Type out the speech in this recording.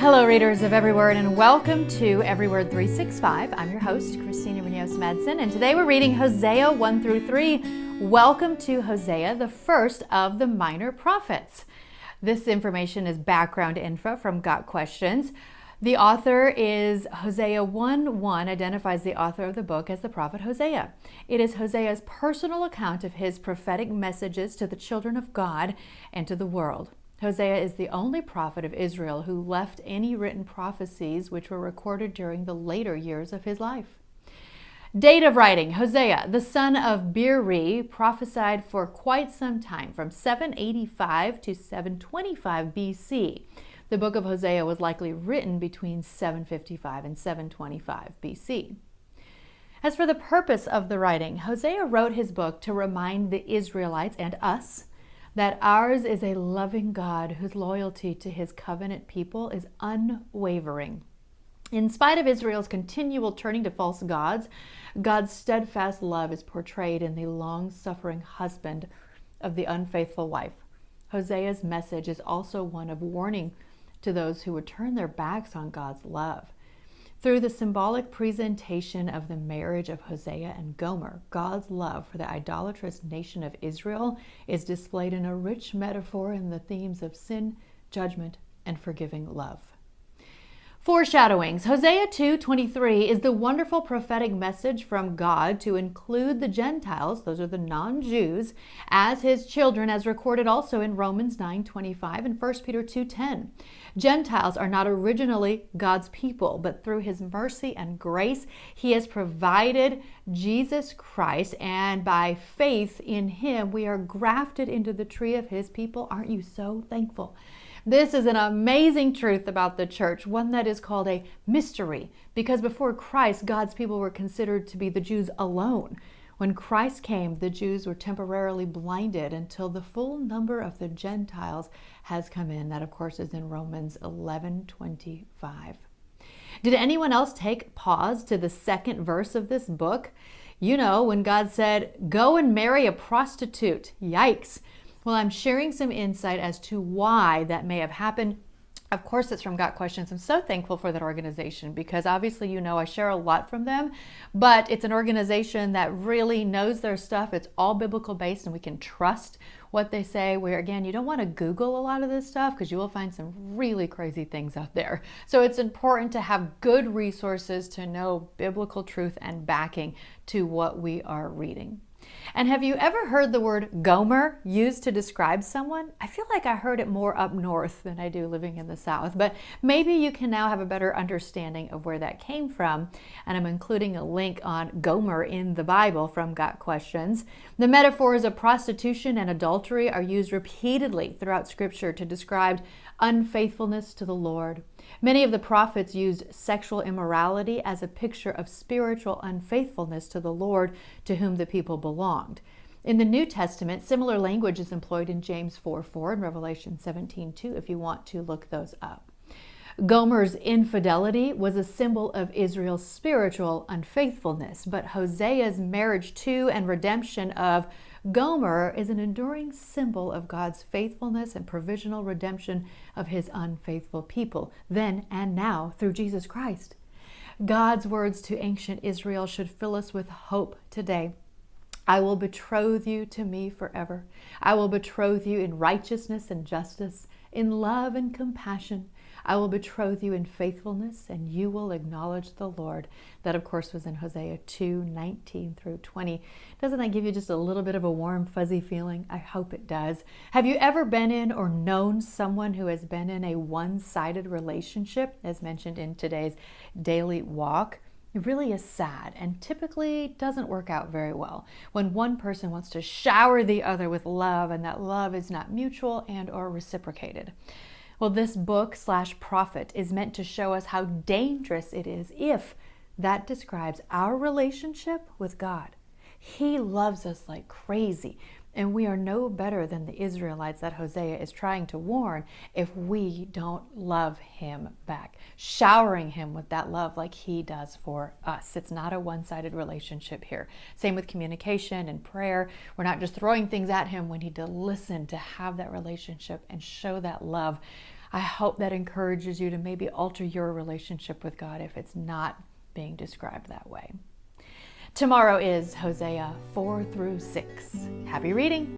Hello, readers of Every Word, and welcome to Every Word 365. I'm your host, Christina Madsen, and today we're reading Hosea 1 through 3. Welcome to Hosea, the first of the minor prophets. This information is background info from Got Questions. The author is Hosea 1:1, identifies the author of the book as the prophet Hosea. It is Hosea's personal account of his prophetic messages to the children of God and to the world. Hosea is the only prophet of Israel who left any written prophecies which were recorded during the later years of his life. Date of writing: Hosea, the son of Beeri, prophesied for quite some time, from 785 to 725 BC. The book of Hosea was likely written between 755 and 725 BC. As for the purpose of the writing, Hosea wrote his book to remind the Israelites and us that ours is a loving God whose loyalty to his covenant people is unwavering. In spite of Israel's continual turning to false gods, God's steadfast love is portrayed in the long-suffering husband of the unfaithful wife. Hosea's message is also one of warning to those who would turn their backs on God's love. Through the symbolic presentation of the marriage of Hosea and Gomer, God's love for the idolatrous nation of Israel is displayed in a rich metaphor in the themes of sin, judgment, and forgiving love. Foreshadowings. Hosea 2:23 is the wonderful prophetic message from God to include the Gentiles, those are the non-Jews, as his children, as recorded also in Romans 9:25 and 1 Peter 2:10. Gentiles are not originally God's people, but through his mercy and grace, he has provided Jesus Christ, and by faith in him, we are grafted into the tree of his people. Aren't you so thankful? This is an amazing truth about the church, one that is called a mystery, because before Christ, God's people were considered to be the Jews alone. When Christ came, the Jews were temporarily blinded until the full number of the Gentiles has come in. That, of course, is in Romans 11:25. Did anyone else take pause to the second verse of this book? You know, when God said, "Go and marry a prostitute." Yikes. Well, I'm sharing some insight as to why that may have happened. Of course, it's from Got Questions. I'm so thankful for that organization because obviously, you know, I share a lot from them, but it's an organization that really knows their stuff. It's all biblical based and we can trust what they say, where again, you don't want to Google a lot of this stuff because you will find some really crazy things out there. So it's important to have good resources to know biblical truth and backing to what we are reading. And have you ever heard the word Gomer used to describe someone? I feel like I heard it more up north than I do living in the South, but maybe you can now have a better understanding of where that came from. And I'm including a link on Gomer in the Bible from Got Questions. The metaphors of prostitution and adultery are used repeatedly throughout Scripture to describe unfaithfulness to the Lord. Many of the prophets used sexual immorality as a picture of spiritual unfaithfulness to the Lord to whom the people belonged. In the New Testament, similar language is employed in James 4:4 and Revelation 17:2 if you want to look those up. Gomer's infidelity was a symbol of Israel's spiritual unfaithfulness, but Hosea's marriage to and redemption of Gomer is an enduring symbol of God's faithfulness and provisional redemption of his unfaithful people, then and now through Jesus Christ. God's words to ancient Israel should fill us with hope today. I will betroth you to me forever. I will betroth you in righteousness and justice, in love and compassion. I will betroth you in faithfulness, and you will acknowledge the Lord. That, of course, was in Hosea 2:19 through 20. Doesn't that give you just a little bit of a warm, fuzzy feeling? I hope it does. Have you ever been in or known someone who has been in a one-sided relationship, as mentioned in today's daily walk? It really is sad and typically doesn't work out very well when one person wants to shower the other with love and that love is not mutual and or reciprocated. Well, this book/prophet is meant to show us how dangerous it is if that describes our relationship with God. He loves us like crazy, and we are no better than the Israelites that Hosea is trying to warn if we don't love him back, showering him with that love like he does for us. It's not a one-sided relationship here. Same with communication and prayer. We're not just throwing things at him. We need to listen to have that relationship and show that love I hope that encourages you to maybe alter your relationship with God if it's not being described that way. Tomorrow is Hosea 4 through 6. Happy reading.